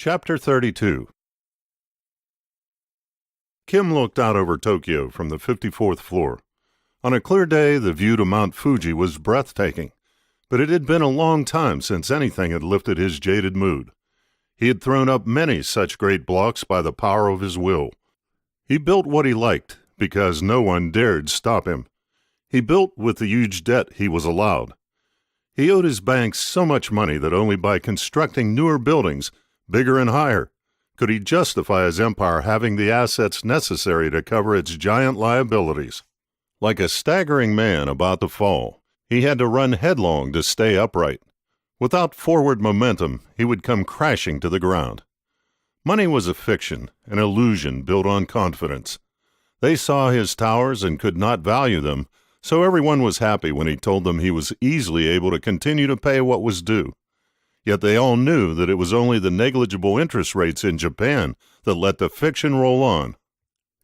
Chapter 32. Kim looked out over Tokyo from the 54th floor. On a clear day, the view to Mount Fuji was breathtaking, but it had been a long time since anything had lifted his jaded mood. He had thrown up many such great blocks by the power of his will. He built what he liked, because no one dared stop him. He built with the huge debt he was allowed. He owed his banks so much money that only by constructing newer buildings, bigger and higher, could he justify his empire having the assets necessary to cover its giant liabilities. Like a staggering man about to fall, he had to run headlong to stay upright. Without forward momentum, he would come crashing to the ground. Money was a fiction, an illusion built on confidence. They saw his towers and could not value them, so everyone was happy when he told them he was easily able to continue to pay what was due. Yet they all knew that it was only the negligible interest rates in Japan that let the fiction roll on.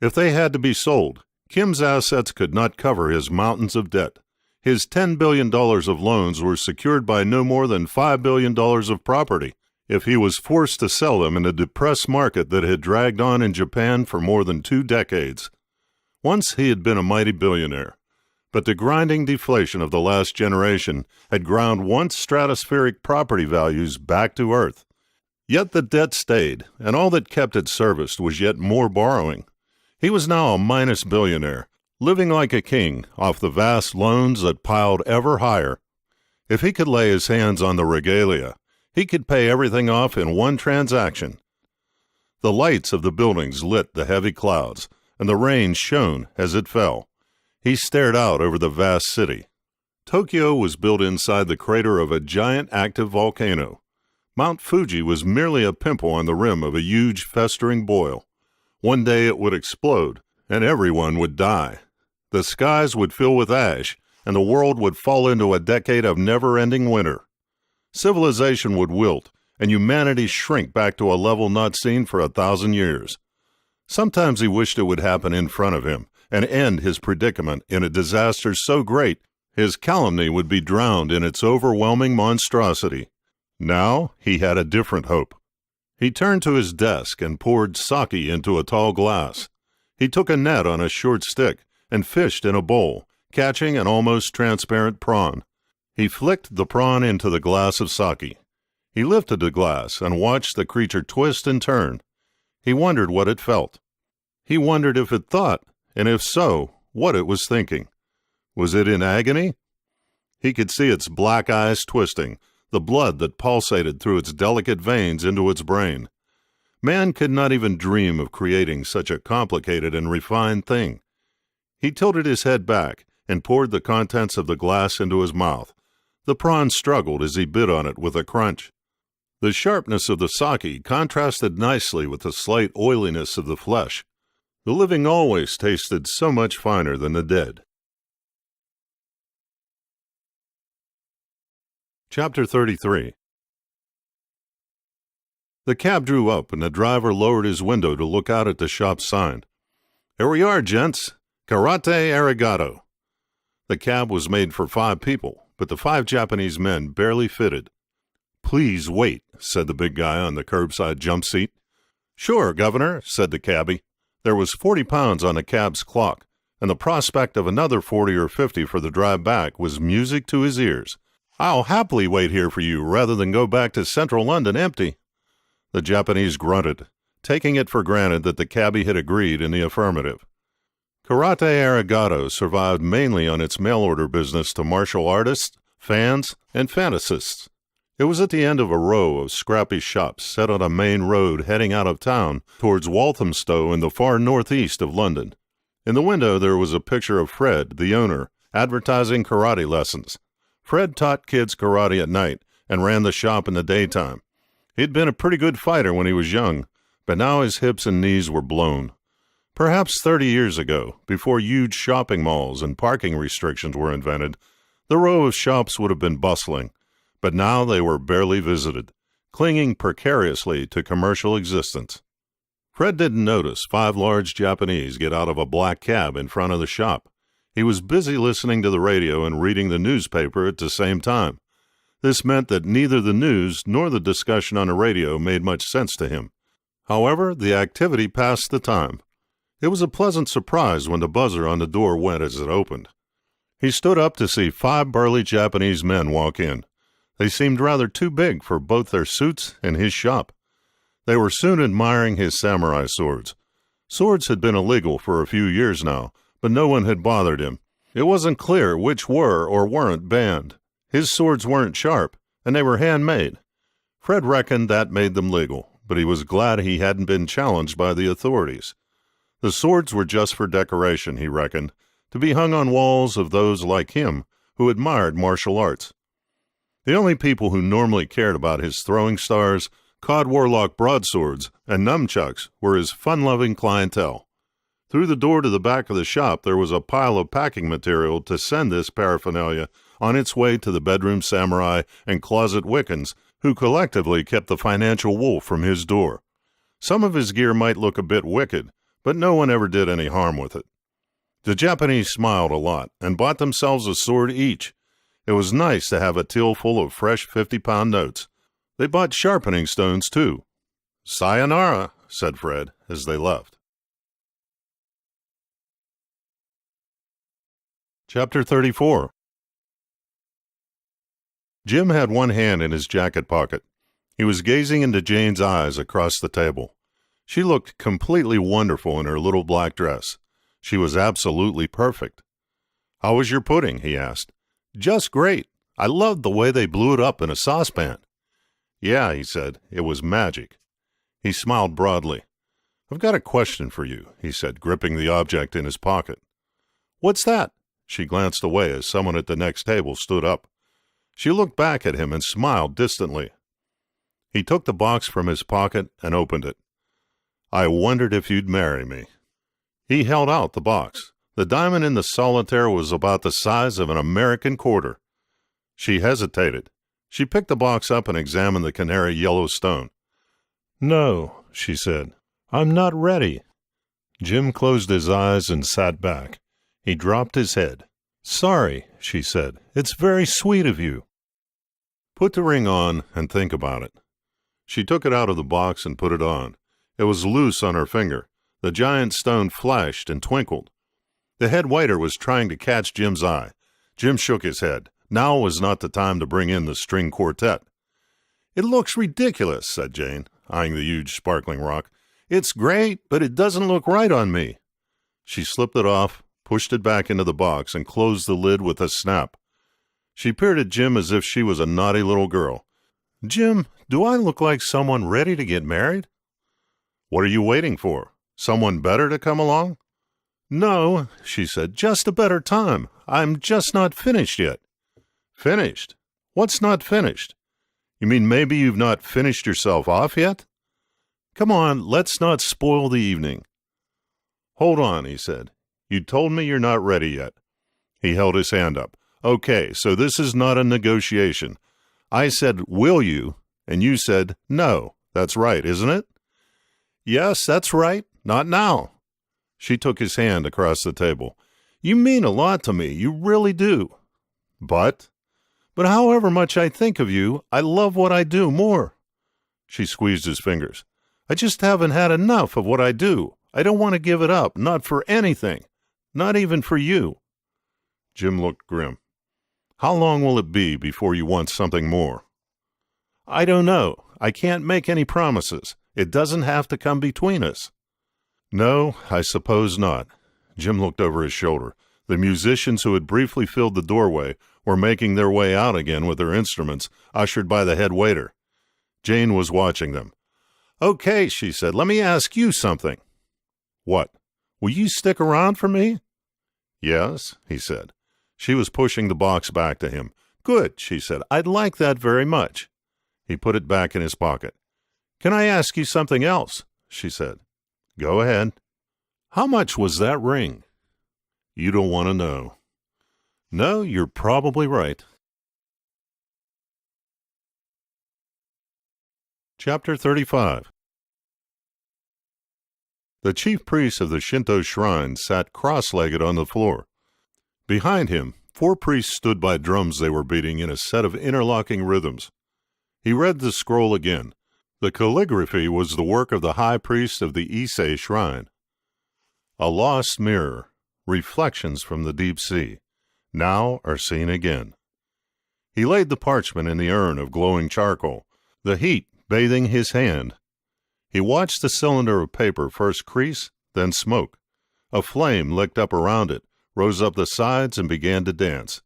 If they had to be sold, Kim's assets could not cover his mountains of debt. His $10 billion of loans were secured by no more than $5 billion of property. If he was forced to sell them in a depressed market that had dragged on in Japan for more than 2 decades. Once he had been a mighty billionaire, but the grinding deflation of the last generation had ground once stratospheric property values back to earth. Yet the debt stayed, and all that kept it serviced was yet more borrowing. He was now a minus billionaire, living like a king off the vast loans that piled ever higher. If he could lay his hands on the regalia, he could pay everything off in one transaction. The lights of the buildings lit the heavy clouds, and the rain shone as it fell. He stared out over the vast city. Tokyo was built inside the crater of a giant active volcano. Mount Fuji was merely a pimple on the rim of a huge festering boil. One day it would explode, and everyone would die. The skies would fill with ash, and the world would fall into a decade of never-ending winter. Civilization would wilt, and humanity shrink back to a level not seen for 1,000 years. Sometimes he wished it would happen in front of him, and end his predicament in a disaster so great his calumny would be drowned in its overwhelming monstrosity. Now he had a different hope. He turned to his desk and poured sake into a tall glass. He took a net on a short stick and fished in a bowl, catching an almost transparent prawn. He flicked the prawn into the glass of sake. He lifted the glass and watched the creature twist and turn. He wondered what it felt. He wondered if it thought, and if so, what it was thinking. Was it in agony? He could see its black eyes twisting, the blood that pulsated through its delicate veins into its brain. Man could not even dream of creating such a complicated and refined thing. He tilted his head back and poured the contents of the glass into his mouth. The prawn struggled as he bit on it with a crunch. The sharpness of the sake contrasted nicely with the slight oiliness of the flesh. The living always tasted so much finer than the dead. Chapter 33. The cab drew up, and the driver lowered his window to look out at the shop's sign. "Here we are, gents. Karate arigato." The cab was made for 5 people, but the 5 Japanese men barely fitted. "Please wait," said the big guy on the curbside jump seat. "Sure, Governor," said the cabbie. There was 40 pounds on the cab's clock, and the prospect of another 40 or 50 for the drive back was music to his ears. "I'll happily wait here for you rather than go back to central London empty." The Japanese grunted, taking it for granted that the cabbie had agreed in the affirmative. Karate Arigato survived mainly on its mail-order business to martial artists, fans, and fantasists. It was at the end of a row of scrappy shops set on a main road heading out of town towards Walthamstow in the far northeast of London. In the window there was a picture of Fred, the owner, advertising karate lessons. Fred taught kids karate at night and ran the shop in the daytime. He'd been a pretty good fighter when he was young, but now his hips and knees were blown. Perhaps 30 years ago, before huge shopping malls and parking restrictions were invented, the row of shops would have been bustling. But now they were barely visited, clinging precariously to commercial existence. Fred didn't notice 5 large Japanese get out of a black cab in front of the shop. He was busy listening to the radio and reading the newspaper at the same time. This meant that neither the news nor the discussion on the radio made much sense to him. However, the activity passed the time. It was a pleasant surprise when the buzzer on the door went as it opened. He stood up to see 5 burly Japanese men walk in. They seemed rather too big for both their suits and his shop. They were soon admiring his samurai swords. Swords had been illegal for a few years now, but no one had bothered him. It wasn't clear which were or weren't banned. His swords weren't sharp, and they were handmade. Fred reckoned that made them legal, but he was glad he hadn't been challenged by the authorities. The swords were just for decoration, he reckoned, to be hung on walls of those like him who admired martial arts. The only people who normally cared about his throwing stars, cod warlock broadswords, and nunchucks were his fun-loving clientele. Through the door to the back of the shop there was a pile of packing material to send this paraphernalia on its way to the bedroom samurai and closet Wiccans who collectively kept the financial wolf from his door. Some of his gear might look a bit wicked, but no one ever did any harm with it. The Japanese smiled a lot and bought themselves a sword each. It was nice to have a till full of fresh 50-pound notes. They bought sharpening stones, too. "Sayonara," said Fred as they left. Chapter 34. Jim had one hand in his jacket pocket. He was gazing into Jane's eyes across the table. She looked completely wonderful in her little black dress. She was absolutely perfect. "How was your pudding?" he asked. "Just great. I loved the way they blew it up in a saucepan." "Yeah," he said, "it was magic." He smiled broadly. "I've got a question for you," he said, gripping the object in his pocket. "What's that?" She glanced away as someone at the next table stood up. She looked back at him and smiled distantly. He took the box from his pocket and opened it. "I wondered if you'd marry me." He held out the box. The diamond in the solitaire was about the size of an American quarter. She hesitated. She picked the box up and examined the canary yellow stone. "No," she said, "I'm not ready." Jim closed his eyes and sat back. He dropped his head. "Sorry," she said. "It's very sweet of you." "Put the ring on and think about it." She took it out of the box and put it on. It was loose on her finger. The giant stone flashed and twinkled. The head waiter was trying to catch Jim's eye. Jim shook his head. Now was not the time to bring in the string quartet. "It looks ridiculous," said Jane, eyeing the huge sparkling rock. "It's great, but it doesn't look right on me." She slipped it off, pushed it back into the box, and closed the lid with a snap. She peered at Jim as if she was a naughty little girl. "Jim, do I look like someone ready to get married?" "What are you waiting for? Someone better to come along?" "No," she said, "just a better time. I'm just not finished yet." "Finished? What's not finished? You mean maybe you've not finished yourself off yet? Come on, let's not spoil the evening." "Hold on," he said. "You told me you're not ready yet." He held his hand up. "Okay, so this is not a negotiation. I said, 'Will you?' and you said, 'No.' That's right, isn't it?" "Yes, that's right. Not now." She took his hand across the table. "You mean a lot to me. You really do." But however much I think of you, I love what I do more." She squeezed his fingers. "I just haven't had enough of what I do. I don't want to give it up, not for anything. Not even for you." Jim looked grim. "How long will it be before you want something more?" "I don't know. I can't make any promises. It doesn't have to come between us." "No, I suppose not." Jim looked over his shoulder. The musicians who had briefly filled the doorway were making their way out again with their instruments, ushered by the head waiter. Jane was watching them. "Okay," she said, "let me ask you something." "What? Will you stick around for me?" "Yes," he said. She was pushing the box back to him. "Good," she said. "I'd like that very much." He put it back in his pocket. "Can I ask you something else?" she said. "Go ahead." "How much was that ring?" "You don't want to know." "No, you're probably right." Chapter 35. The chief priest of the Shinto shrine sat cross-legged on the floor. Behind him, 4 priests stood by drums they were beating in a set of interlocking rhythms. He read the scroll again. The calligraphy was the work of the high priest of the Ise shrine. A lost mirror, reflections from the deep sea, now are seen again. He laid the parchment in the urn of glowing charcoal, the heat bathing his hand. He watched the cylinder of paper first crease, then smoke. A flame licked up around it, rose up the sides, and began to dance.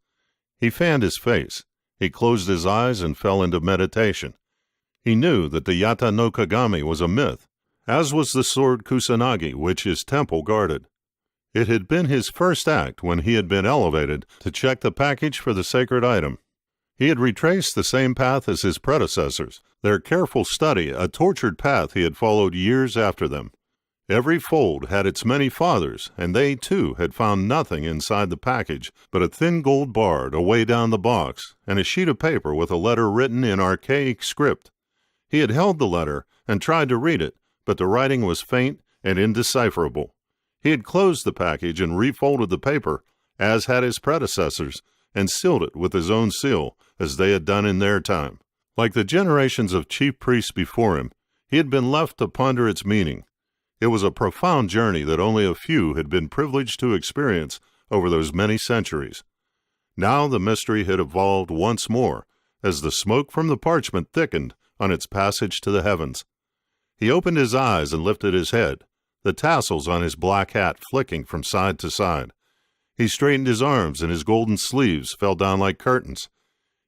He fanned his face. He closed his eyes and fell into meditation. He knew that the Yata no Kagami was a myth, as was the sword Kusanagi which his temple guarded. It had been his first act when he had been elevated to check the package for the sacred item. He had retraced the same path as his predecessors, their careful study a tortured path he had followed years after them. Every fold had its many fathers, and they, too, had found nothing inside the package but a thin gold bar away down the box and a sheet of paper with a letter written in archaic script. He had held the letter and tried to read it, but the writing was faint and indecipherable. He had closed the package and refolded the paper, as had his predecessors, and sealed it with his own seal, as they had done in their time. Like the generations of chief priests before him, he had been left to ponder its meaning. It was a profound journey that only a few had been privileged to experience over those many centuries. Now the mystery had evolved once more, as the smoke from the parchment thickened on its passage to the heavens. He opened his eyes and lifted his head, the tassels on his black hat flicking from side to side. He straightened his arms, and his golden sleeves fell down like curtains.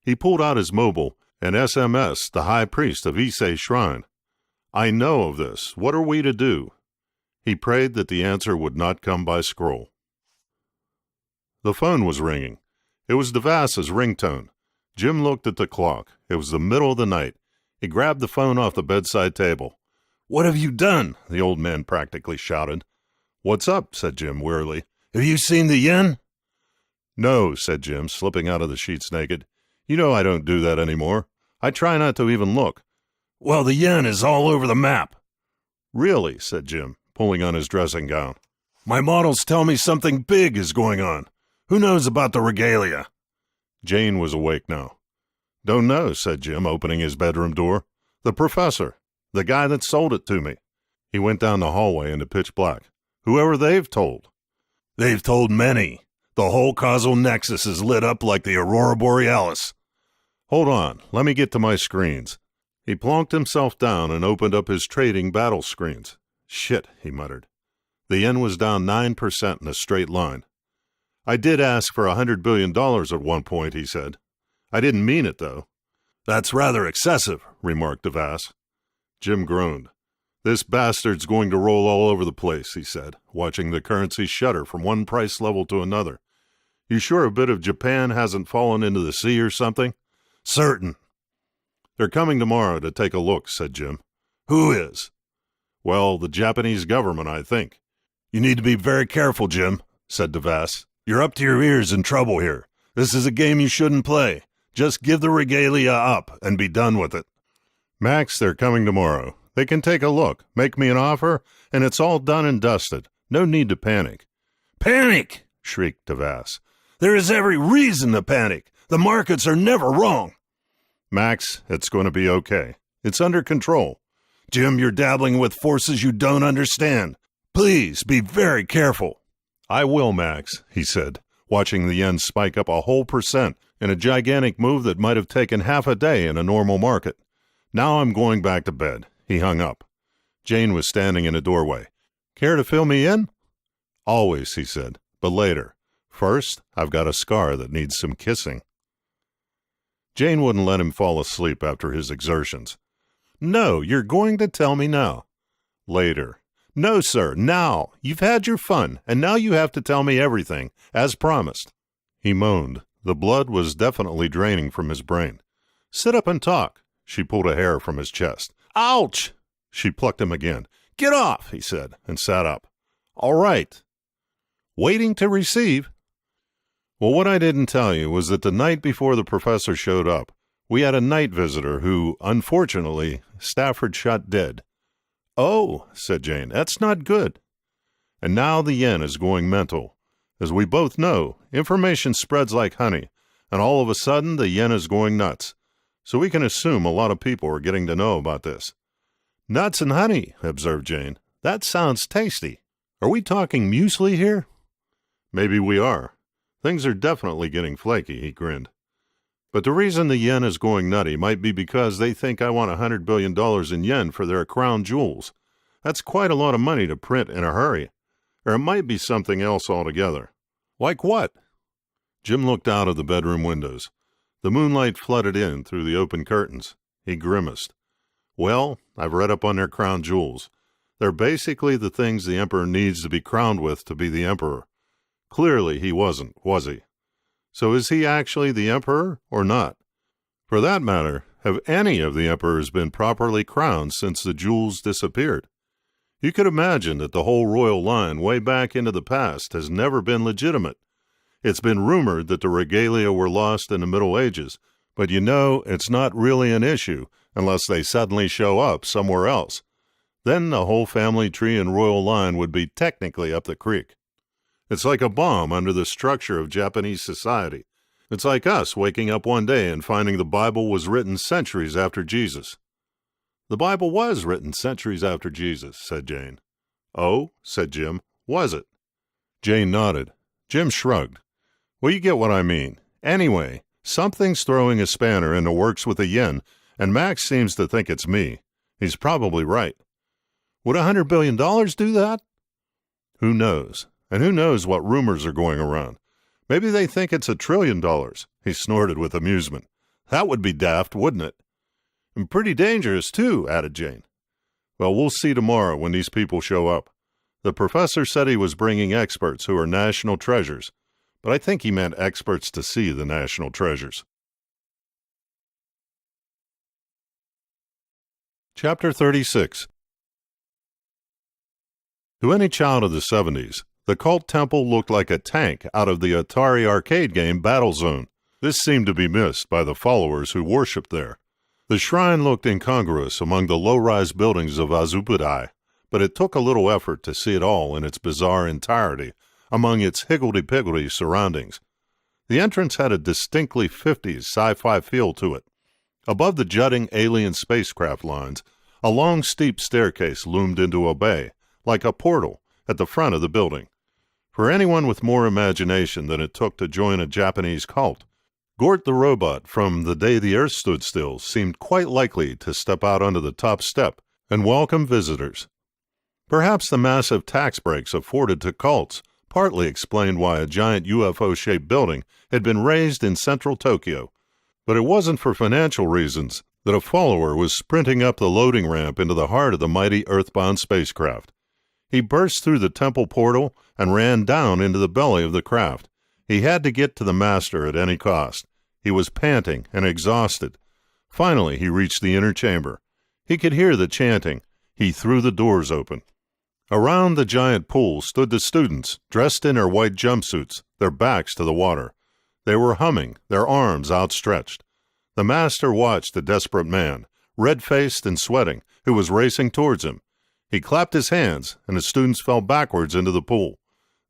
He pulled out his mobile and SMS'd the high priest of Ise Shrine. "I know of this. What are we to do?" He prayed that the answer would not come by scroll. The phone was ringing. It was Devas's ringtone. Jim looked at the clock. It was the middle of the night. He grabbed the phone off the bedside table. "What have you done?" the old man practically shouted. "What's up?" said Jim wearily. "Have you seen the yen?" "No," said Jim, slipping out of the sheets naked. "You know I don't do that anymore. I try not to even look." "Well, the yen is all over the map." "Really?" said Jim, pulling on his dressing gown. "My models tell me something big is going on. Who knows about the regalia?" Jane was awake now. "Don't know," said Jim, opening his bedroom door. "The professor. The guy that sold it to me." He went down the hallway into pitch black. "Whoever they've told." "They've told many. The whole causal nexus is lit up like the aurora borealis." "Hold on. Let me get to my screens." He plonked himself down and opened up his trading battle screens. "Shit," he muttered. The yen was down 9% in a straight line. "I did ask for $100 billion at one point," he said. "I didn't mean it, though." "That's rather excessive," remarked Devas. Jim groaned. "This bastard's going to roll all over the place," he said, watching the currency shudder from one price level to another. "You sure a bit of Japan hasn't fallen into the sea or something?" "Certain." "They're coming tomorrow to take a look," said Jim. "Who is?" "Well, the Japanese government, I think." "You need to be very careful, Jim," said Devas. "You're up to your ears in trouble here. This is a game you shouldn't play. Just give the regalia up and be done with it." "Max, they're coming tomorrow. They can take a look, make me an offer, and it's all done and dusted. No need to panic." "Panic!" shrieked Devas. "There is every reason to panic. The markets are never wrong." "Max, it's going to be okay. It's under control." "Jim, you're dabbling with forces you don't understand. Please be very careful." "I will, Max," he said, watching the yen spike up a whole % in a gigantic move that might have taken half a day in a normal market. "Now I'm going back to bed." He hung up. Jane was standing in a doorway. "Care to fill me in?" "Always," he said, "but later. First, I've got a scar that needs some kissing." Jane wouldn't let him fall asleep after his exertions. "No, you're going to tell me now." "Later." "No, sir, now. You've had your fun, and now you have to tell me everything, as promised." He moaned. The blood was definitely draining from his brain. "Sit up and talk." She pulled a hair from his chest. "Ouch!" She plucked him again. "Get off," he said, and sat up. "All right." "Waiting to receive." Well, what I didn't tell you was that the night before the professor showed up, we had a night visitor who, unfortunately, Stafford shot dead. "Oh," said Jane, "that's not good." "And now the yen is going mental. As we both know, information spreads like honey, and all of a sudden the yen is going nuts. So we can assume a lot of people are getting to know about this. Nuts and honey, observed Jane. That sounds tasty. Are we talking muesli here? Maybe we are. Things are definitely getting flaky, he grinned. But the reason the yen is going nutty might be because they think I want $100 billion in yen for their crown jewels. That's quite a lot of money to print in a hurry. Or it might be something else altogether. Like what? Jim looked out of the bedroom windows. The moonlight flooded in through the open curtains. He grimaced. Well, I've read up on their crown jewels. They're basically the things the emperor needs to be crowned with to be the emperor. Clearly he wasn't, was he? So is he actually the emperor or not? For that matter, have any of the emperors been properly crowned since the jewels disappeared? You could imagine that the whole royal line way back into the past has never been legitimate. It's been rumored that the regalia were lost in the Middle Ages, but it's not really an issue unless they suddenly show up somewhere else. Then the whole family tree and royal line would be technically up the creek. It's like a bomb under the structure of Japanese society. It's like us waking up one day and finding the Bible was written centuries after Jesus. The Bible was written centuries after Jesus, said Jane. Oh, said Jim, was it? Jane nodded. Jim shrugged. Well, you get what I mean. Anyway, something's throwing a spanner in the works with the yen, and Max seems to think it's me. He's probably right. Would $100 billion do that? Who knows? And who knows what rumors are going around? Maybe they think it's $1 trillion. He snorted with amusement. That would be daft, wouldn't it? And pretty dangerous, too, added Jane. Well, we'll see tomorrow when these people show up. The professor said he was bringing experts who are national treasures, but I think he meant experts to see the national treasures. Chapter 36. To any child of the 70s, the cult temple looked like a tank out of the Atari arcade game Battlezone. This seemed to be missed by the followers who worshipped there. The shrine looked incongruous among the low-rise buildings of Azupudai, but it took a little effort to see it all in its bizarre entirety among its higgledy-piggledy surroundings. The entrance had a distinctly 50s sci-fi feel to it. Above the jutting alien spacecraft lines, a long, steep staircase loomed into a bay, like a portal, at the front of the building. For anyone with more imagination than it took to join a Japanese cult, Gort the robot from The Day the Earth Stood Still seemed quite likely to step out onto the top step and welcome visitors. Perhaps the massive tax breaks afforded to cults partly explained why a giant UFO-shaped building had been raised in central Tokyo, but it wasn't for financial reasons that a follower was sprinting up the loading ramp into the heart of the mighty earthbound spacecraft. He burst through the temple portal and ran down into the belly of the craft. He had to get to the master at any cost. He was panting and exhausted. Finally, he reached the inner chamber. He could hear the chanting. He threw the doors open. Around the giant pool stood the students, dressed in their white jumpsuits, their backs to the water. They were humming, their arms outstretched. The master watched the desperate man, red-faced and sweating, who was racing towards him. He clapped his hands, and the students fell backwards into the pool.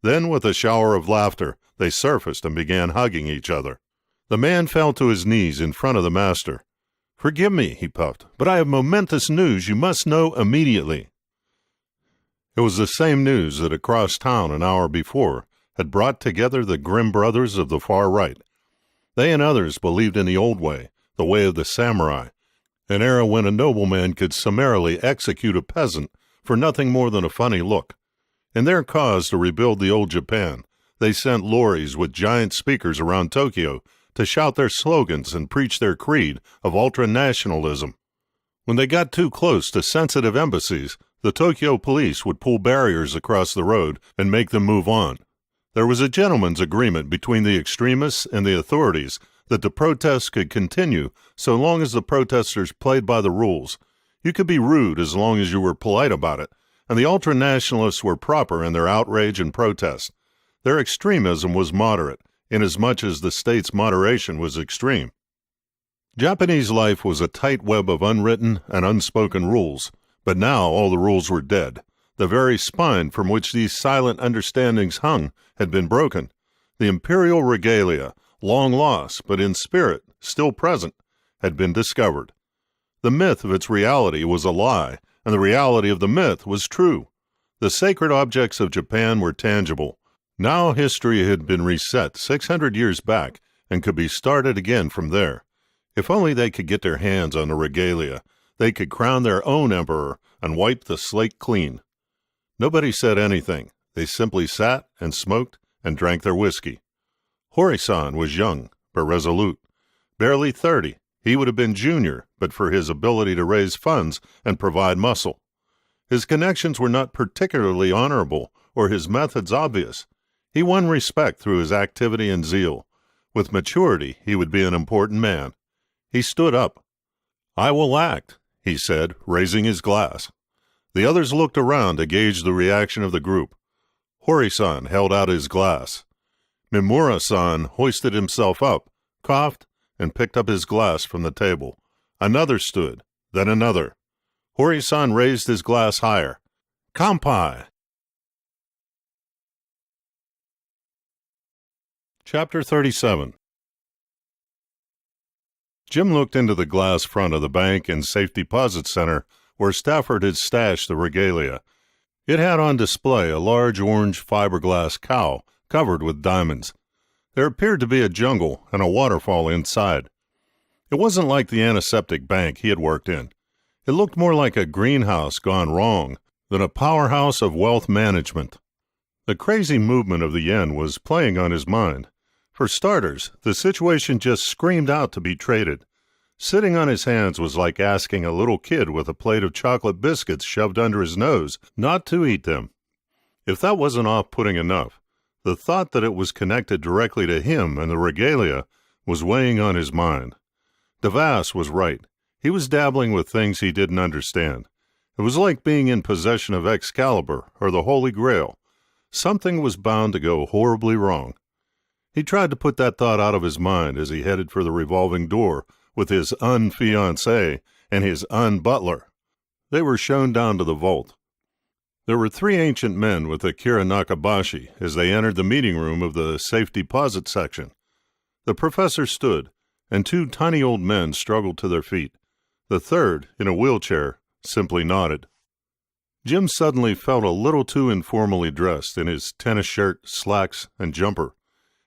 Then, with a shower of laughter, they surfaced and began hugging each other. The man fell to his knees in front of the master. "Forgive me," he puffed, "but I have momentous news you must know immediately." It was the same news that across town an hour before had brought together the grim brothers of the far right. They and others believed in the old way, the way of the samurai, an era when a nobleman could summarily execute a peasant for nothing more than a funny look. In their cause to rebuild the old Japan, they sent lorries with giant speakers around Tokyo to shout their slogans and preach their creed of ultranationalism. When they got too close to sensitive embassies, the Tokyo police would pull barriers across the road and make them move on. There was a gentleman's agreement between the extremists and the authorities that the protests could continue so long as the protesters played by the rules. You could be rude as long as you were polite about it, and the ultranationalists were proper in their outrage and protest. Their extremism was moderate, inasmuch as the state's moderation was extreme. Japanese life was a tight web of unwritten and unspoken rules, but now all the rules were dead. The very spine from which these silent understandings hung had been broken. The imperial regalia, long lost, but in spirit still present, had been discovered. The myth of its reality was a lie, and the reality of the myth was true. The sacred objects of Japan were tangible. Now history had been reset 600 years back and could be started again from there. If only they could get their hands on the regalia, they could crown their own emperor and wipe the slate clean. Nobody said anything. They simply sat and smoked and drank their whiskey. Hori-san was young, but resolute. Barely 30, he would have been junior, but for his ability to raise funds and provide muscle. His connections were not particularly honorable, or his methods obvious. He won respect through his activity and zeal. With maturity, he would be an important man. He stood up. "I will act," he said, raising his glass. The others looked around to gauge the reaction of the group. Hori-san held out his glass. Mimura-san hoisted himself up, coughed, and picked up his glass from the table. Another stood, then another. Hori-san raised his glass higher. "Kanpai!" Chapter 37. Jim looked into the glass front of the bank and safe deposit center where Stafford had stashed the regalia. It had on display a large orange fiberglass cow covered with diamonds. There appeared to be a jungle and a waterfall inside. It wasn't like the antiseptic bank he had worked in. It looked more like a greenhouse gone wrong than a powerhouse of wealth management. The crazy movement of the yen was playing on his mind. For starters, the situation just screamed out to be traded. Sitting on his hands was like asking a little kid with a plate of chocolate biscuits shoved under his nose not to eat them. If that wasn't off-putting enough, the thought that it was connected directly to him and the regalia was weighing on his mind. Devas was right. He was dabbling with things he didn't understand. It was like being in possession of Excalibur or the Holy Grail. Something was bound to go horribly wrong. He tried to put that thought out of his mind as he headed for the revolving door with his un-fiancée and his un-butler. They were shown down to the vault. There were 3 ancient men with Akira Nakabashi as they entered the meeting room of the safe deposit section. The professor stood, and 2 tiny old men struggled to their feet. The third, in a wheelchair, simply nodded. Jim suddenly felt a little too informally dressed in his tennis shirt, slacks, and jumper.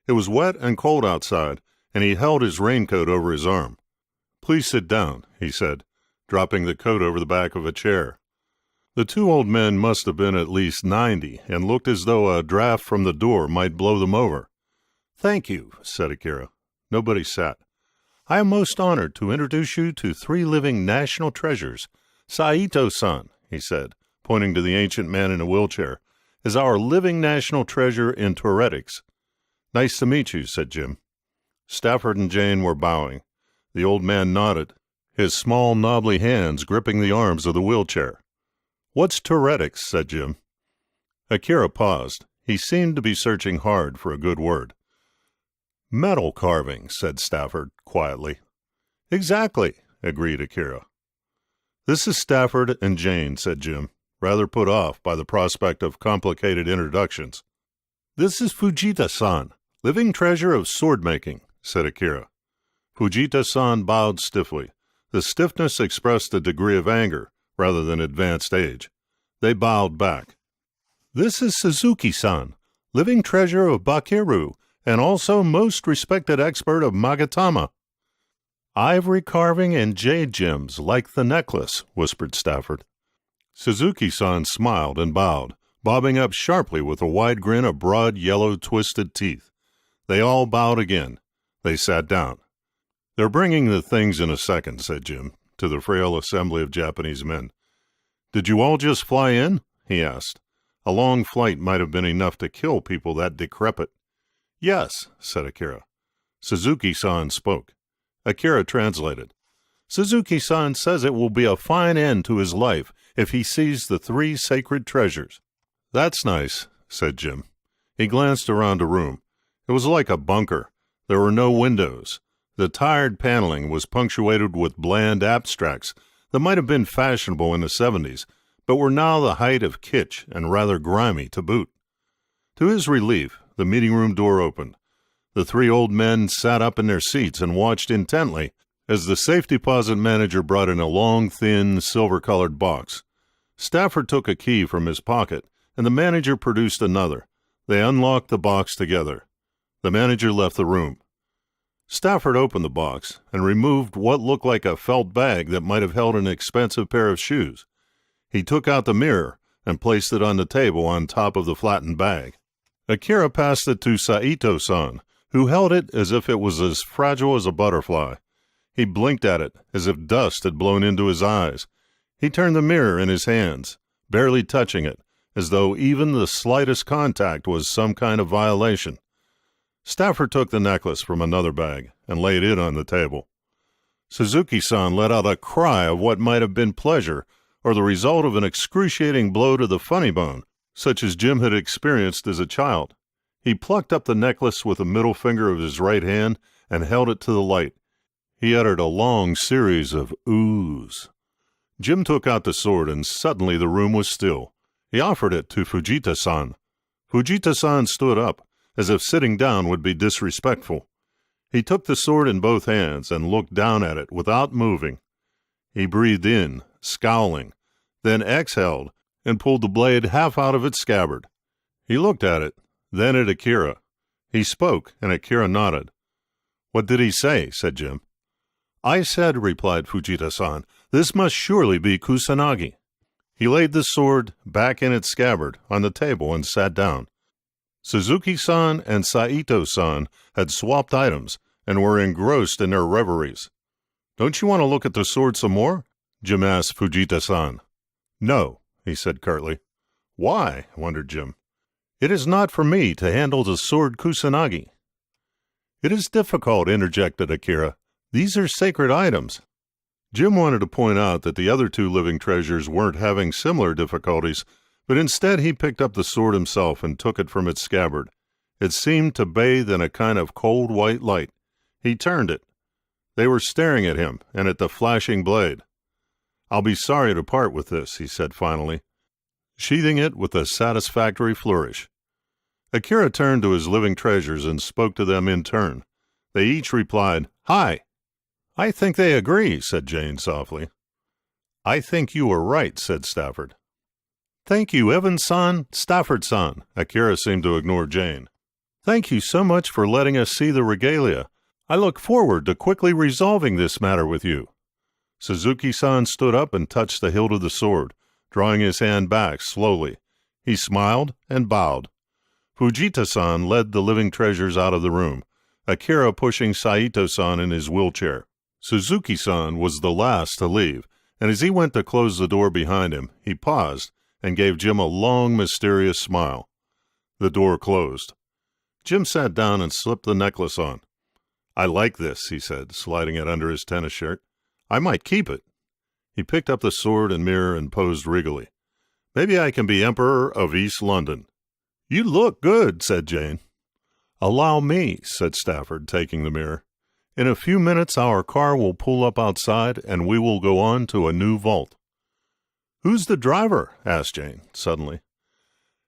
It was wet and cold outside, and he held his raincoat over his arm. "Please sit down," he said, dropping the coat over the back of a chair. The 2 old men must have been at least 90 and looked as though a draft from the door might blow them over. "Thank you," said Akira. Nobody sat. "I am most honored to introduce you to 3 living national treasures. Saito-san," he said, pointing to the ancient man in a wheelchair, "is our living national treasure in Touretics." "Nice to meet you," said Jim. Stafford and Jane were bowing. The old man nodded, his small, knobbly hands gripping the arms of the wheelchair. "What's Touretics?" said Jim. Akira paused. He seemed to be searching hard for a good word. "Metal carving," said Stafford quietly. "Exactly," agreed Akira. "This is Stafford and Jane," said Jim, rather put off by the prospect of complicated introductions. "This is Fujita-san, living treasure of sword-making," said Akira. Fujita-san bowed stiffly. The stiffness expressed a degree of anger rather than advanced age. They bowed back. "This is Suzuki-san, living treasure of Bakiru, and also most respected expert of Magatama." "Ivory carving and jade gems, like the necklace," whispered Stafford. Suzuki-san smiled and bowed, bobbing up sharply with a wide grin of broad, yellow, twisted teeth. They all bowed again. They sat down. "They're bringing the things in a second," said Jim, to the frail assembly of Japanese men. "Did you all just fly in?" he asked. A long flight might have been enough to kill people that decrepit. "Yes," said Akira. Suzuki-san spoke. Akira translated. "Suzuki-san says it will be a fine end to his life if he sees the 3 sacred treasures." "That's nice," said Jim. He glanced around the room. It was like a bunker. There were no windows. The tired paneling was punctuated with bland abstracts that might have been fashionable in the 70s, but were now the height of kitsch and rather grimy to boot. To his relief, the meeting room door opened. The three old men sat up in their seats and watched intently as the safe deposit manager brought in a long, thin, silver-colored box. Stafford took a key from his pocket, and the manager produced another. They unlocked the box together. The manager left the room. Stafford opened the box and removed what looked like a felt bag that might have held an expensive pair of shoes. He took out the mirror and placed it on the table on top of the flattened bag. Akira passed it to Saito-san, who held it as if it was as fragile as a butterfly. He blinked at it as if dust had blown into his eyes. He turned the mirror in his hands, barely touching it, as though even the slightest contact was some kind of violation. Stafford took the necklace from another bag and laid it on the table. Suzuki-san let out a cry of what might have been pleasure or the result of an excruciating blow to the funny bone, such as Jim had experienced as a child. He plucked up the necklace with the middle finger of his right hand and held it to the light. He uttered a long series of oohs. Jim took out the sword, and suddenly the room was still. He offered it to Fujita-san. Fujita-san stood up, as if sitting down would be disrespectful. He took the sword in both hands and looked down at it without moving. He breathed in, scowling, then exhaled and pulled the blade half out of its scabbard. He looked at it, then at Akira. He spoke, and Akira nodded. "What did he say?" said Jim. "I said," replied Fujita-san, "this must surely be Kusanagi." He laid the sword back in its scabbard on the table and sat down. Suzuki-san and Saito-san had swapped items and were engrossed in their reveries. "Don't you want to look at the sword some more?" Jim asked Fujita-san. "No," he said curtly. "Why?" wondered Jim. "It is not for me to handle the sword Kusanagi." "It is difficult," interjected Akira. "These are sacred items." Jim wanted to point out that the other two living treasures weren't having similar difficulties, but instead he picked up the sword himself and took it from its scabbard. It seemed to bathe in a kind of cold white light. He turned it. They were staring at him and at the flashing blade. "I'll be sorry to part with this," he said finally, sheathing it with a satisfactory flourish. Akira turned to his living treasures and spoke to them in turn. They each replied, "Hi." "I think they agree," said Jane softly. "I think you are right," said Stafford. "Thank you, Evans-san, Stafford-san." Akira seemed to ignore Jane. "Thank you so much for letting us see the regalia. I look forward to quickly resolving this matter with you." Suzuki-san stood up and touched the hilt of the sword, drawing his hand back slowly. He smiled and bowed. Fujita-san led the living treasures out of the room, Akira pushing Saito-san in his wheelchair. Suzuki-san was the last to leave, and as he went to close the door behind him, he paused and gave Jim a long, mysterious smile. The door closed. Jim sat down and slipped the necklace on. "I like this," he said, sliding it under his tennis shirt. "I might keep it." He picked up the sword and mirror and posed regally. "Maybe I can be Emperor of East London." "You look good," said Jane. "Allow me," said Stafford, taking the mirror. "In a few minutes our car will pull up outside, and we will go on to a new vault." "Who's the driver?" asked Jane, suddenly.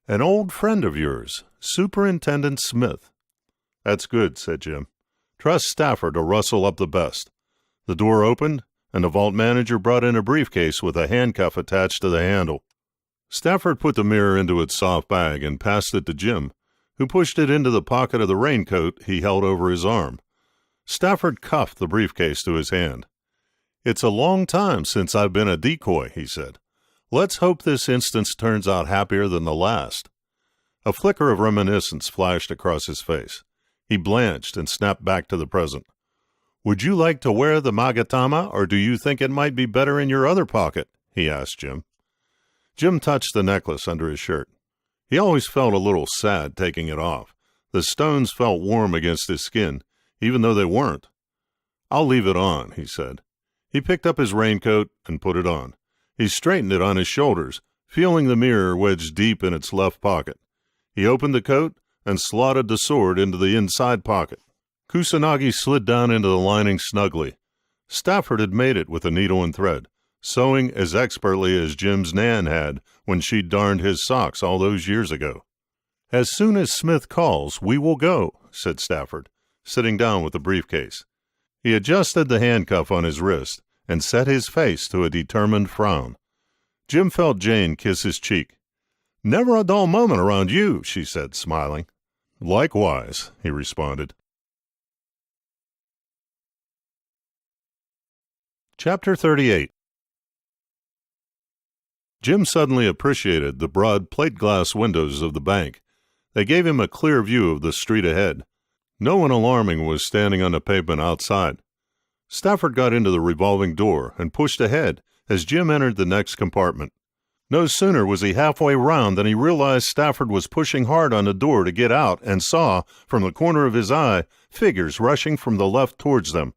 "An old friend of yours, Superintendent Smith." "That's good," said Jim. "Trust Stafford to rustle up the best." The door opened, and the vault manager brought in a briefcase with a handcuff attached to the handle. Stafford put the mirror into its soft bag and passed it to Jim, who pushed it into the pocket of the raincoat he held over his arm. Stafford cuffed the briefcase to his hand. "It's a long time since I've been a decoy," he said. "Let's hope this instance turns out happier than the last." A flicker of reminiscence flashed across his face. He blanched and snapped back to the present. "Would you like to wear the magatama, or do you think it might be better in your other pocket?" he asked Jim. Jim touched the necklace under his shirt. He always felt a little sad taking it off. The stones felt warm against his skin, even though they weren't. "I'll leave it on," he said. He picked up his raincoat and put it on. He straightened it on his shoulders, feeling the mirror wedged deep in its left pocket. He opened the coat and slotted the sword into the inside pocket. Kusanagi slid down into the lining snugly. Stafford had made it with a needle and thread, sewing as expertly as Jim's Nan had when she darned his socks all those years ago. "As soon as Smith calls, we will go," said Stafford, sitting down with the briefcase. He adjusted the handcuff on his wrist and set his face to a determined frown. Jim felt Jane kiss his cheek. "Never a dull moment around you," she said, smiling. "Likewise," he responded. Chapter 38. Jim suddenly appreciated the broad plate-glass windows of the bank. They gave him a clear view of the street ahead. No one alarming was standing on the pavement outside. Stafford got into the revolving door and pushed ahead as Jim entered the next compartment. No sooner was he halfway round than he realized Stafford was pushing hard on the door to get out and saw, from the corner of his eye, figures rushing from the left towards them.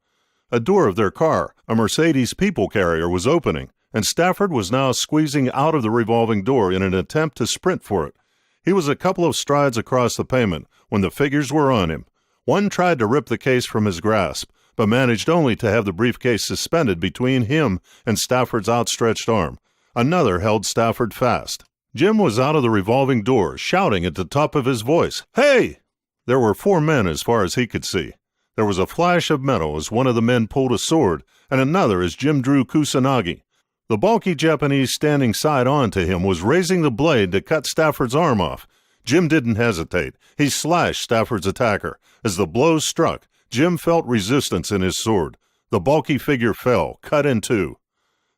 A door of their car, a Mercedes people carrier, was opening, and Stafford was now squeezing out of the revolving door in an attempt to sprint for it. He was a couple of strides across the pavement when the figures were on him. One tried to rip the case from his grasp, but managed only to have the briefcase suspended between him and Stafford's outstretched arm. Another held Stafford fast. Jim was out of the revolving door, shouting at the top of his voice, "Hey!" There were 4 men as far as he could see. There was a flash of metal as one of the men pulled a sword, and another as Jim drew Kusanagi. The bulky Japanese standing side-on to him was raising the blade to cut Stafford's arm off. Jim didn't hesitate. He slashed Stafford's attacker. As the blows struck, Jim felt resistance in his sword. The bulky figure fell, cut in two.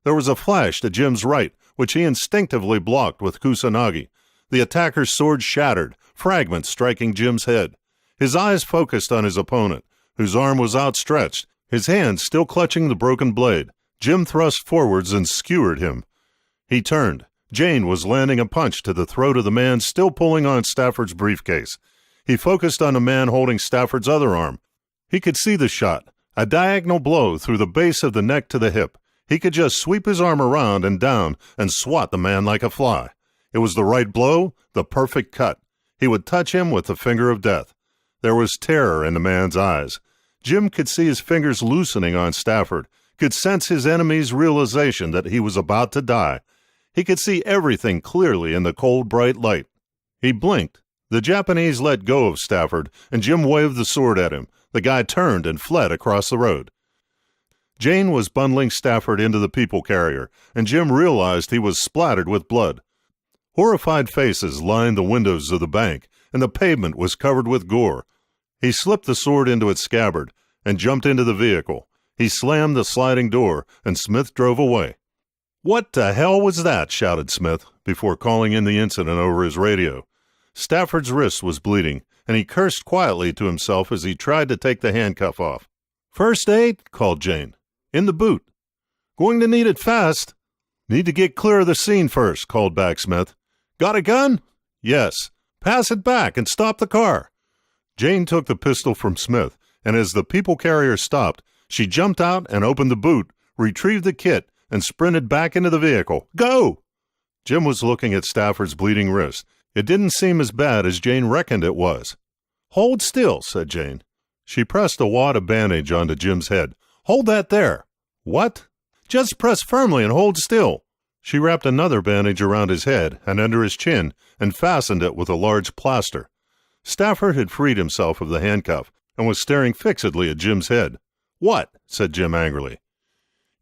There was a flash to Jim's right, which he instinctively blocked with Kusanagi. The attacker's sword shattered, fragments striking Jim's head. His eyes focused on his opponent, whose arm was outstretched, his hand still clutching the broken blade. Jim thrust forwards and skewered him. He turned. Jane was landing a punch to the throat of the man still pulling on Stafford's briefcase. He focused on the man holding Stafford's other arm. He could see the shot, a diagonal blow through the base of the neck to the hip. He could just sweep his arm around and down and swat the man like a fly. It was the right blow, the perfect cut. He would touch him with the finger of death. There was terror in the man's eyes. Jim could see his fingers loosening on Stafford, could sense his enemy's realization that he was about to die. He could see everything clearly in the cold, bright light. He blinked. The Japanese let go of Stafford, and Jim waved the sword at him. The guy turned and fled across the road. Jane was bundling Stafford into the people carrier, and Jim realized he was splattered with blood. Horrified faces lined the windows of the bank, and the pavement was covered with gore. He slipped the sword into its scabbard and jumped into the vehicle. He slammed the sliding door, and Smith drove away. "What the hell was that?" shouted Smith, before calling in the incident over his radio. Stafford's wrist was bleeding, and he cursed quietly to himself as he tried to take the handcuff off. "First aid?" called Jane. "In the boot." "Going to need it fast." "Need to get clear of the scene first," called back Smith. "Got a gun?" "Yes." "Pass it back and stop the car." Jane took the pistol from Smith, and as the people carrier stopped, she jumped out and opened the boot, retrieved the kit, and sprinted back into the vehicle. "Go!" Jim was looking at Stafford's bleeding wrist. It didn't seem as bad as Jane reckoned it was. "Hold still," said Jane. She pressed a wad of bandage onto Jim's head. "Hold that there." "What?" "Just press firmly and hold still." She wrapped another bandage around his head and under his chin and fastened it with a large plaster. Stafford had freed himself of the handcuff and was staring fixedly at Jim's head. "What?" said Jim angrily.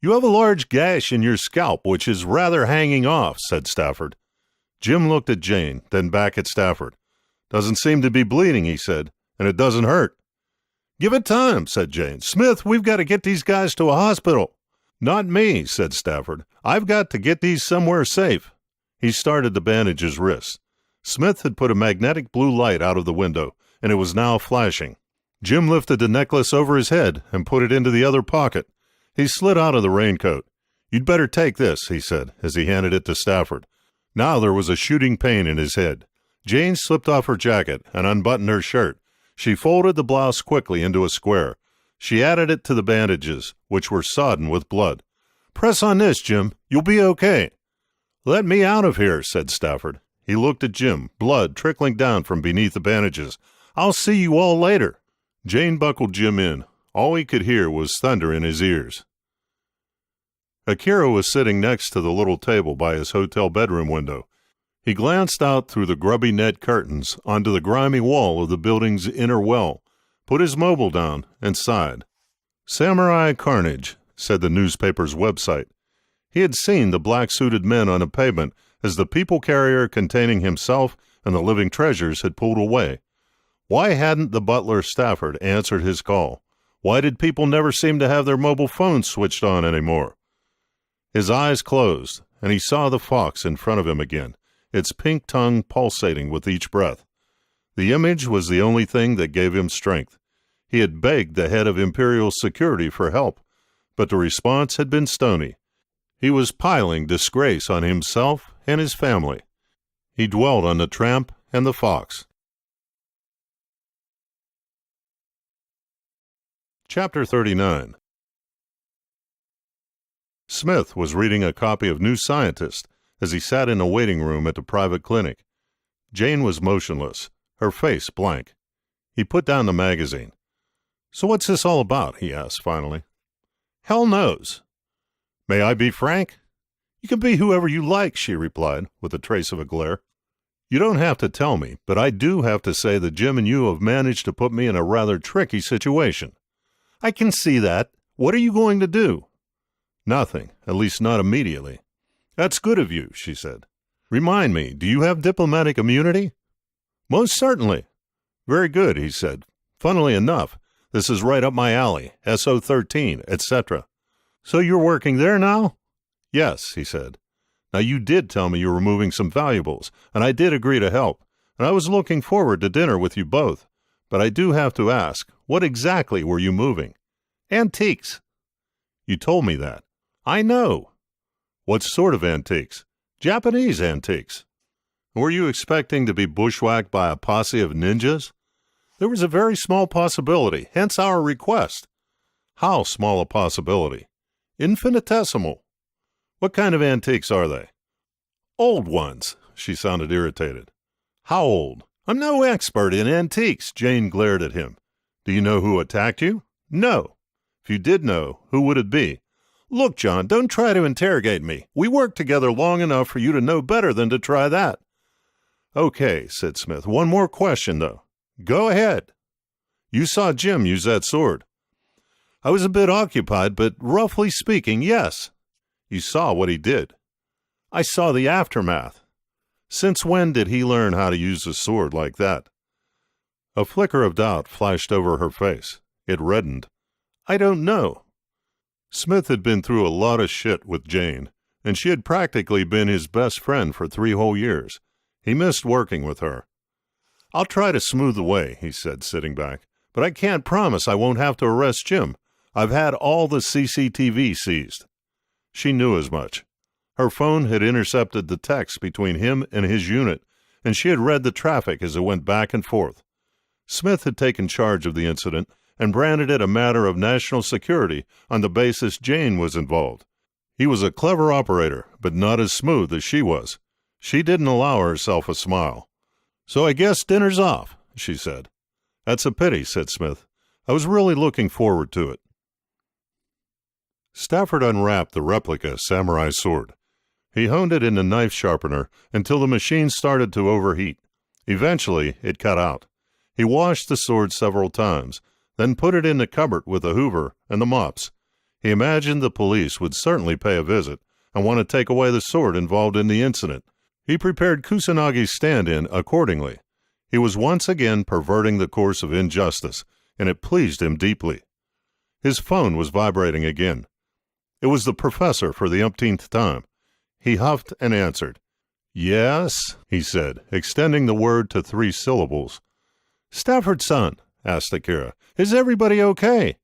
"You have a large gash in your scalp, which is rather hanging off," said Stafford. Jim looked at Jane, then back at Stafford. "Doesn't seem to be bleeding," he said, "and it doesn't hurt." "Give it time," said Jane. "Smith, we've got to get these guys to a hospital." "Not me," said Stafford. "I've got to get these somewhere safe." He started to bandage his wrists. Smith had put a magnetic blue light out of the window, and it was now flashing. Jim lifted the necklace over his head and put it into the other pocket. He slid out of the raincoat. "You'd better take this," he said, as he handed it to Stafford. Now there was a shooting pain in his head. Jane slipped off her jacket and unbuttoned her shirt. She folded the blouse quickly into a square. She added it to the bandages, which were sodden with blood. "Press on this, Jim. You'll be okay." "Let me out of here," said Stafford. He looked at Jim, blood trickling down from beneath the bandages. "I'll see you all later." Jane buckled Jim in. All he could hear was thunder in his ears. Akira was sitting next to the little table by his hotel bedroom window. He glanced out through the grubby net curtains onto the grimy wall of the building's inner well, put his mobile down, and sighed. Samurai carnage, said the newspaper's website. He had seen the black-suited men on a pavement as the people carrier containing himself and the living treasures had pulled away. Why hadn't the butler Stafford answered his call? Why did people never seem to have their mobile phones switched on anymore? His eyes closed, and he saw the fox in front of him again, its pink tongue pulsating with each breath. The image was the only thing that gave him strength. He had begged the head of Imperial Security for help, but the response had been stony. He was piling disgrace on himself and his family. He dwelt on the tramp and the fox. Chapter 39. Smith was reading a copy of New Scientist as he sat in a waiting room at the private clinic. Jane was motionless, her face blank. He put down the magazine. "So what's this all about?" he asked finally. "Hell knows." "May I be frank?" "You can be whoever you like," she replied, with a trace of a glare. "You don't have to tell me, but I do have to say that Jim and you have managed to put me in a rather tricky situation." "I can see that. What are you going to do?" "Nothing, at least not immediately." "That's good of you," she said. "Remind me, do you have diplomatic immunity?" "Most certainly." "Very good," he said. "Funnily enough, this is right up my alley, SO13, etc." "So you're working there now?" "Yes," he said. "Now you did tell me you were moving some valuables, and I did agree to help, and I was looking forward to dinner with you both. But I do have to ask, what exactly were you moving?" "Antiques." "You told me that." "I know." "What sort of antiques?" "Japanese antiques." "Were you expecting to be bushwhacked by a posse of ninjas?" "There was a very small possibility, hence our request." "How small a possibility?" "Infinitesimal." "What kind of antiques are they?" "Old ones." She sounded irritated. "How old?" "I'm no expert in antiques." Jane glared at him. "Do you know who attacked you?" "No." "If you did know, who would it be?" "Look, John, don't try to interrogate me. We worked together long enough for you to know better than to try that." "Okay," said Smith. "One more question, though." "Go ahead." "You saw Jim use that sword." "I was a bit occupied, but roughly speaking, yes." "You saw what he did." "I saw the aftermath." "Since when did he learn how to use a sword like that?" A flicker of doubt flashed over her face. It reddened. "I don't know." Smith had been through a lot of shit with Jane, and she had practically been his best friend for 3 whole years. He missed working with her. "I'll try to smooth the way," he said, sitting back. "But I can't promise I won't have to arrest Jim. I've had all the CCTV seized." She knew as much. Her phone had intercepted the text between him and his unit, and she had read the traffic as it went back and forth. Smith had taken charge of the incident and branded it a matter of national security on the basis Jane was involved. He was a clever operator, but not as smooth as she was. She didn't allow herself a smile. "So I guess dinner's off," she said. "That's a pity," said Smith. "I was really looking forward to it." Stafford unwrapped the replica samurai sword. He honed it in the knife sharpener until the machine started to overheat. Eventually, it cut out. He washed the sword several times, then put it in the cupboard with the hoover and the mops. He imagined the police would certainly pay a visit and want to take away the sword involved in the incident. He prepared Kusanagi's stand-in accordingly. He was once again perverting the course of injustice, and it pleased him deeply. His phone was vibrating again. It was the professor for the umpteenth time. He huffed and answered. "Yes," he said, extending the word to 3 syllables. "Stafford-san," asked Akira, "is everybody okay?"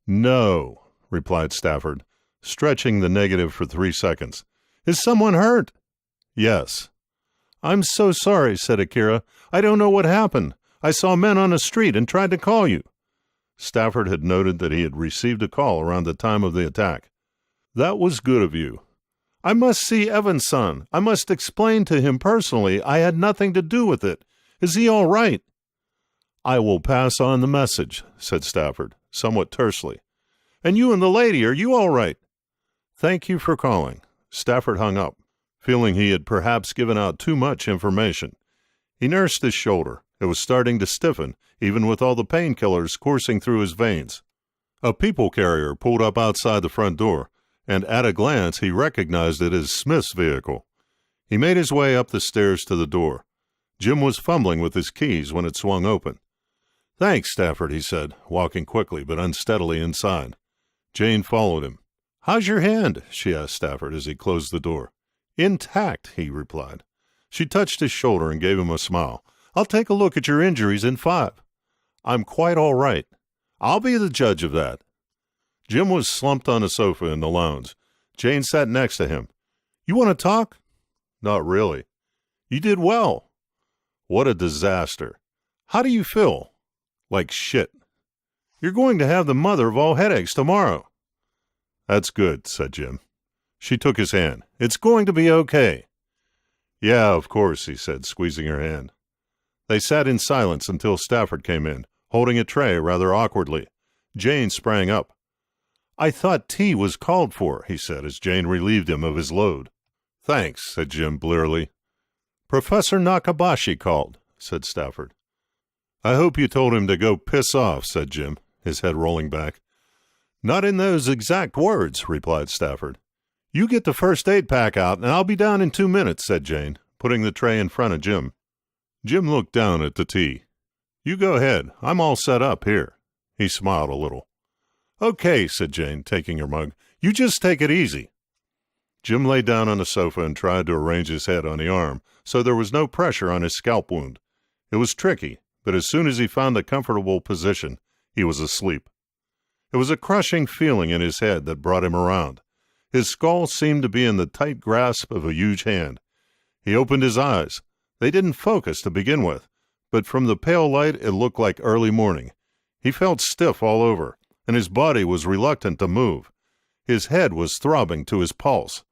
"No," replied Stafford, stretching the negative for 3 seconds. "Is someone hurt?" "Yes." "I'm so sorry," said Akira. "I don't know what happened. I saw men on the street and tried to call you." Stafford had noted that he had received a call around the time of the attack. "That was good of you." "I must see Evan-san. I must explain to him personally I had nothing to do with it. Is he all right?" "I will pass on the message," said Stafford, somewhat tersely. "And you and the lady, are you all right?" Thank you for calling." Stafford hung up, feeling he had perhaps given out too much information. He nursed his shoulder. It was starting to stiffen, even with all the painkillers coursing through his veins. A people carrier pulled up outside the front door, and at a glance he recognized it as Smith's vehicle. He made his way up the stairs to the door. Jim was fumbling with his keys when it swung open. "Thanks, Stafford," he said, walking quickly but unsteadily inside. Jane followed him. "How's your hand?" she asked Stafford as he closed the door. "Intact," he replied. She touched his shoulder and gave him a smile. "I'll take a look at your injuries in 5. "I'm quite all right." "I'll be the judge of that." Jim was slumped on a sofa in the lounge. Jane sat next to him. "You want to talk?" "Not really." "You did well." "What a disaster." "How do you feel?" "Like shit." "You're going to have the mother of all headaches tomorrow." "That's good," said Jim. She took his hand. "It's going to be okay." "Yeah, of course," he said, squeezing her hand. They sat in silence until Stafford came in, holding a tray rather awkwardly. Jane sprang up. "I thought tea was called for," he said as Jane relieved him of his load. "Thanks," said Jim blearily. "Professor Nakabashi called," said Stafford. "I hope you told him to go piss off," said Jim, his head rolling back. "Not in those exact words," replied Stafford. "You get the first aid pack out, and I'll be down in 2 minutes," said Jane, putting the tray in front of Jim. Jim looked down at the tea. "You go ahead. I'm all set up here." He smiled a little. "Okay," said Jane, taking her mug. "You just take it easy." Jim lay down on the sofa and tried to arrange his head on the arm, so there was no pressure on his scalp wound. It was tricky, but as soon as he found a comfortable position, he was asleep. It was a crushing feeling in his head that brought him around. His skull seemed to be in the tight grasp of a huge hand. He opened his eyes. They didn't focus to begin with, but from the pale light it looked like early morning. He felt stiff all over, and his body was reluctant to move. His head was throbbing to his pulse.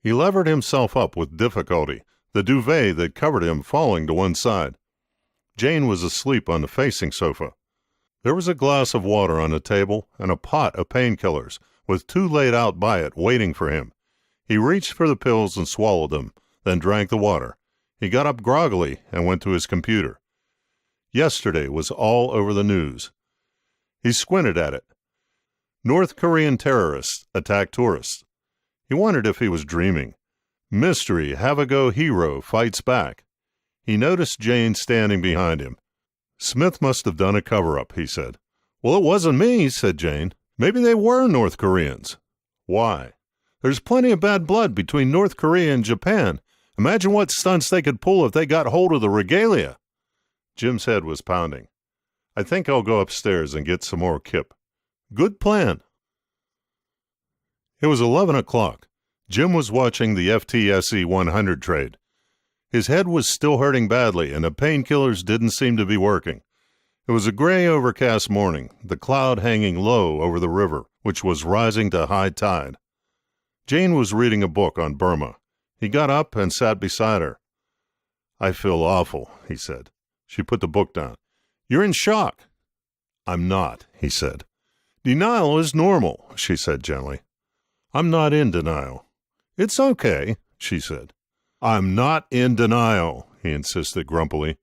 He levered himself up with difficulty, the duvet that covered him falling to one side. Jane was asleep on the facing sofa. There was a glass of water on the table and a pot of painkillers, with 2 laid out by it, waiting for him. He reached for the pills and swallowed them, then drank the water. He got up groggily and went to his computer. Yesterday was all over the news. He squinted at it. North Korean terrorists attack tourists. He wondered if he was dreaming. Mystery have-a-go hero fights back. He noticed Jane standing behind him. "Smith must have done a cover-up," he said. "Well, it wasn't me," said Jane. "Maybe they were North Koreans." "Why?" "There's plenty of bad blood between North Korea and Japan. Imagine what stunts they could pull if they got hold of the regalia." Jim's head was pounding. "I think I'll go upstairs and get some more kip." "Good plan." It was 11 o'clock. Jim was watching the FTSE 100 trade. His head was still hurting badly, and the painkillers didn't seem to be working. It was a gray, overcast morning, the cloud hanging low over the river, which was rising to high tide. Jane was reading a book on Burma. He got up and sat beside her. "I feel awful," he said. She put the book down. "You're in shock." "I'm not," he said. "Denial is normal," she said gently. "I'm not in denial." "It's okay," she said. "I'm not in denial," he insisted grumpily.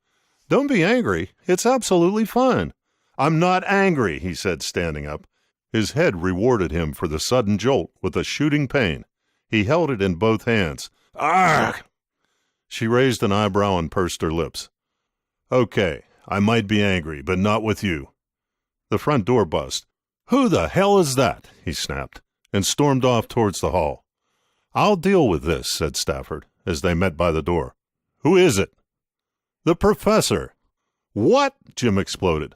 "Don't be angry. It's absolutely fine." "I'm not angry," he said, standing up. His head rewarded him for the sudden jolt with a shooting pain. He held it in both hands. "Argh!" She raised an eyebrow and pursed her lips. "Okay, I might be angry, but not with you." The front door buzzed. "Who the hell is that?" he snapped, and stormed off towards the hall. "I'll deal with this," said Stafford, as they met by the door. "Who is it?" "The professor." "What?" Jim exploded.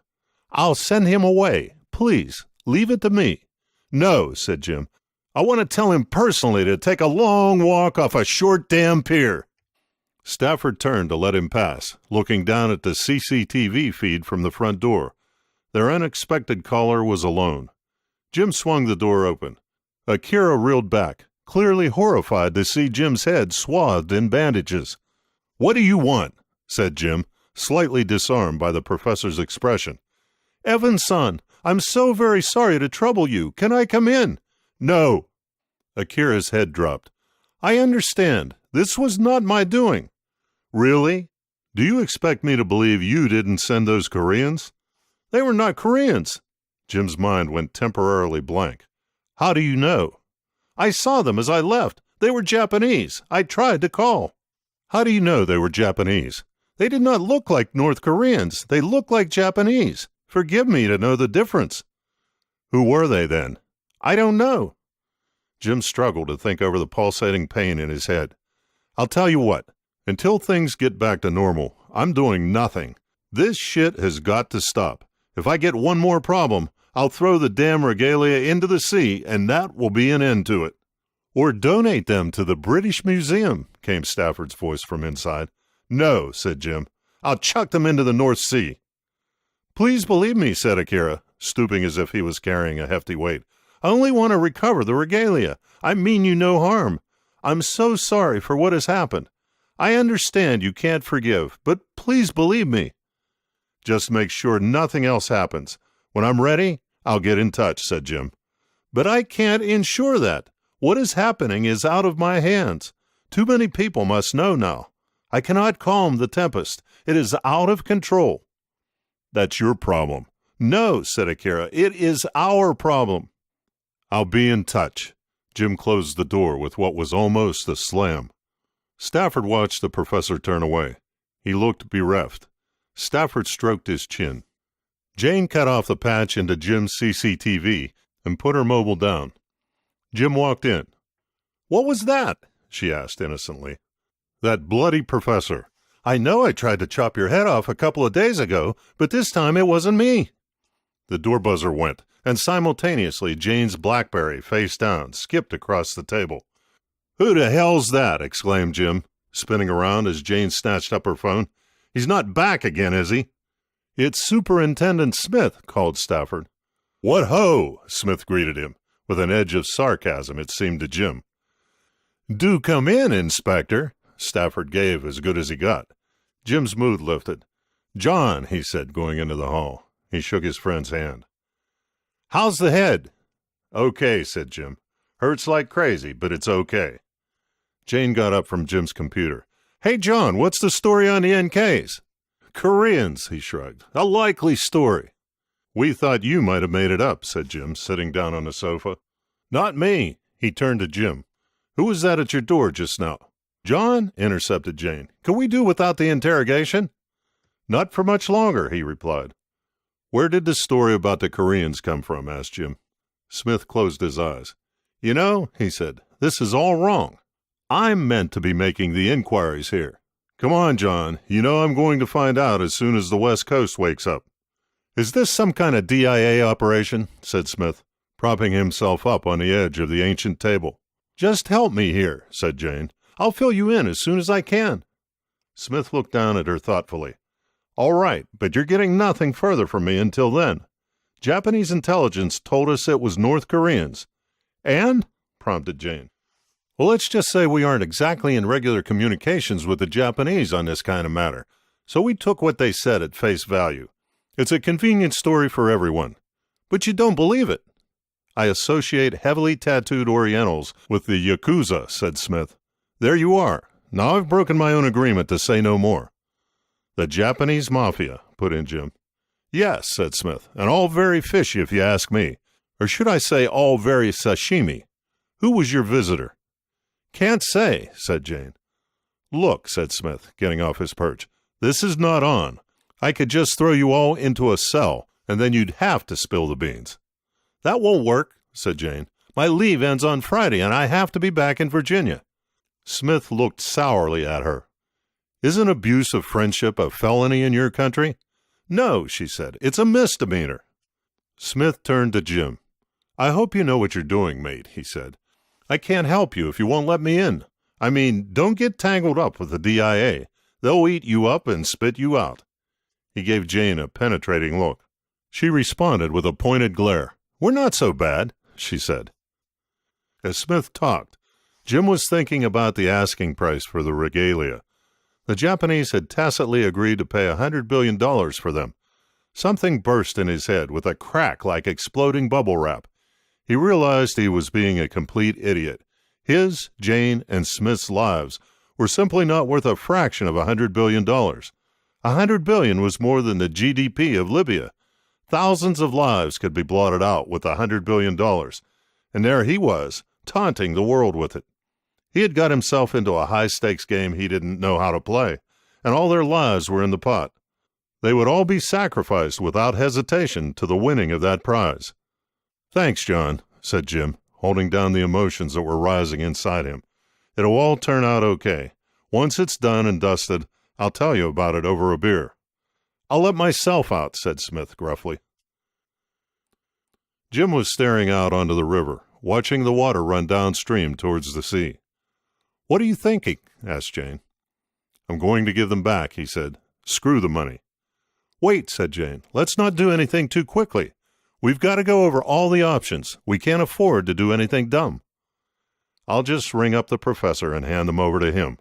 "I'll send him away. Please, leave it to me." "No," said Jim. "I want to tell him personally to take a long walk off a short damn pier." Stafford turned to let him pass, looking down at the CCTV feed from the front door. Their unexpected caller was alone. Jim swung the door open. Akira reeled back, clearly horrified to see Jim's head swathed in bandages. "What do you want?" said Jim, slightly disarmed by the professor's expression. "Evan-san, I'm so very sorry to trouble you. Can I come in?" "No." Akira's head dropped. I understand. This was not my doing. Really? Do you expect me to believe you didn't send those Koreans? They were not Koreans. Jim's mind went temporarily blank. How do you know? I saw them as I left. They were Japanese. I tried to call. How do you know they were Japanese? They did not look like North Koreans. They looked like Japanese. Forgive me to know the difference. Who were they then? I don't know. Jim struggled to think over the pulsating pain in his head. I'll tell you what. Until things get back to normal, I'm doing nothing. This shit has got to stop. If I get one more problem, I'll throw the damn regalia into the sea, and that will be an end to it. Or donate them to the British Museum, came Stafford's voice from inside. No, said Jim. I'll chuck them into the North Sea. Please believe me, said Akira, stooping as if he was carrying a hefty weight. I only want to recover the regalia. I mean you no harm. I'm so sorry for what has happened. I understand you can't forgive, but please believe me. Just make sure nothing else happens. When I'm ready, I'll get in touch, said Jim. But I can't ensure that. What is happening is out of my hands. Too many people must know now. I cannot calm the tempest. It is out of control. That's your problem. No, said Akira, it is our problem. I'll be in touch. Jim closed the door with what was almost a slam. Stafford watched the professor turn away. He looked bereft. Stafford stroked his chin. Jane cut off the patch into Jim's CCTV and put her mobile down. Jim walked in. What was that? She asked innocently. That bloody professor. I know I tried to chop your head off a couple of days ago, but this time it wasn't me. The door buzzer went, and simultaneously Jane's BlackBerry, face down, skipped across the table. Who the hell's that? Exclaimed Jim, spinning around as Jane snatched up her phone. He's not back again, is he? It's Superintendent Smith, called Stafford. What ho! Smith greeted him, with an edge of sarcasm, it seemed to Jim. Do come in, Inspector. Stafford gave as good as he got. Jim's mood lifted. John, he said, going into the hall. He shook his friend's hand. How's the head? Okay, said Jim. Hurts like crazy, but it's okay. Jane got up from Jim's computer. Hey, John, what's the story on the NKs? Koreans, he shrugged. A likely story. We thought you might have made it up, said Jim, sitting down on the sofa. Not me. He turned to Jim. Who was that at your door just now? John, intercepted Jane. Can we do without the interrogation? Not for much longer, he replied. Where did the story about the Koreans come from? Asked Jim. Smith closed his eyes. You know, he said, this is all wrong. I'm meant to be making the inquiries here. Come on, John. You know I'm going to find out as soon as the West Coast wakes up. Is this some kind of DIA operation? Said Smith, propping himself up on the edge of the ancient table. Just help me here, said Jane. I'll fill you in as soon as I can. Smith looked down at her thoughtfully. All right, but you're getting nothing further from me until then. Japanese intelligence told us it was North Koreans. And? Prompted Jane. Well, let's just say we aren't exactly in regular communications with the Japanese on this kind of matter, so we took what they said at face value. It's a convenient story for everyone. But you don't believe it. I associate heavily tattooed Orientals with the Yakuza, said Smith. There you are. Now I've broken my own agreement to say no more. The Japanese Mafia, put in Jim. Yes, said Smith, and all very fishy if you ask me. Or should I say all very sashimi? Who was your visitor? Can't say, said Jane. Look, said Smith, getting off his perch, this is not on. I could just throw you all into a cell, and then you'd have to spill the beans. That won't work, said Jane. My leave ends on Friday, and I have to be back in Virginia. Smith looked sourly at her. Isn't abuse of friendship a felony in your country? No, she said. It's a misdemeanor. Smith turned to Jim. I hope you know what you're doing, mate, he said. I can't help you if you won't let me in. I mean, don't get tangled up with the DIA. They'll eat you up and spit you out. He gave Jane a penetrating look. She responded with a pointed glare. We're not so bad, she said. As Smith talked, Jim was thinking about the asking price for the regalia. The Japanese had tacitly agreed to pay $100 billion for them. Something burst in his head with a crack like exploding bubble wrap. He realized he was being a complete idiot. His, Jane, and Smith's lives were simply not worth a fraction of $100 billion. $100 billion was more than the GDP of Libya. Thousands of lives could be blotted out with $100 billion, and there he was, taunting the world with it. He had got himself into a high-stakes game he didn't know how to play, and all their lives were in the pot. They would all be sacrificed without hesitation to the winning of that prize. "Thanks, John," said Jim, holding down the emotions that were rising inside him. "It'll all turn out okay. Once it's done and dusted, I'll tell you about it over a beer." "I'll let myself out," said Smith gruffly. Jim was staring out onto the river, watching the water run downstream towards the sea. "What are you thinking?" asked Jane. "I'm going to give them back," he said. "Screw the money." "Wait," said Jane. "Let's not do anything too quickly. We've got to go over all the options. We can't afford to do anything dumb." "I'll just ring up the professor and hand them over to him."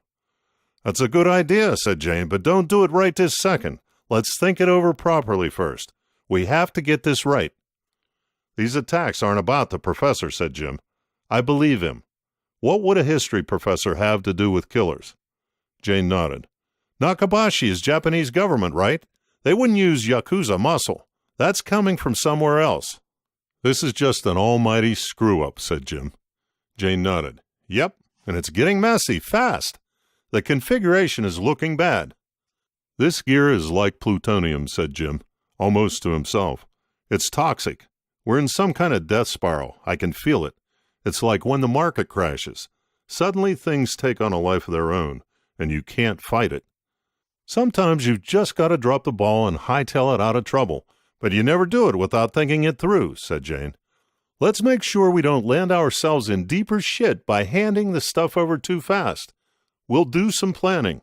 "That's a good idea," said Jane, "but don't do it right this second. Let's think it over properly first. We have to get this right." "These attacks aren't about the professor," said Jim. "I believe him. What would a history professor have to do with killers?" Jane nodded. "Nakabashi is Japanese government, right? They wouldn't use Yakuza muscle. That's coming from somewhere else." "This is just an almighty screw-up," said Jim. Jane nodded. "Yep, and it's getting messy, fast. The configuration is looking bad." "This gear is like plutonium," said Jim, almost to himself. "It's toxic. We're in some kind of death spiral. I can feel it. It's like when the market crashes. Suddenly things take on a life of their own, and you can't fight it. Sometimes you've just got to drop the ball and hightail it out of trouble, but you never do it without thinking it through," said Jane. "Let's make sure we don't land ourselves in deeper shit by handing the stuff over too fast. We'll do some planning.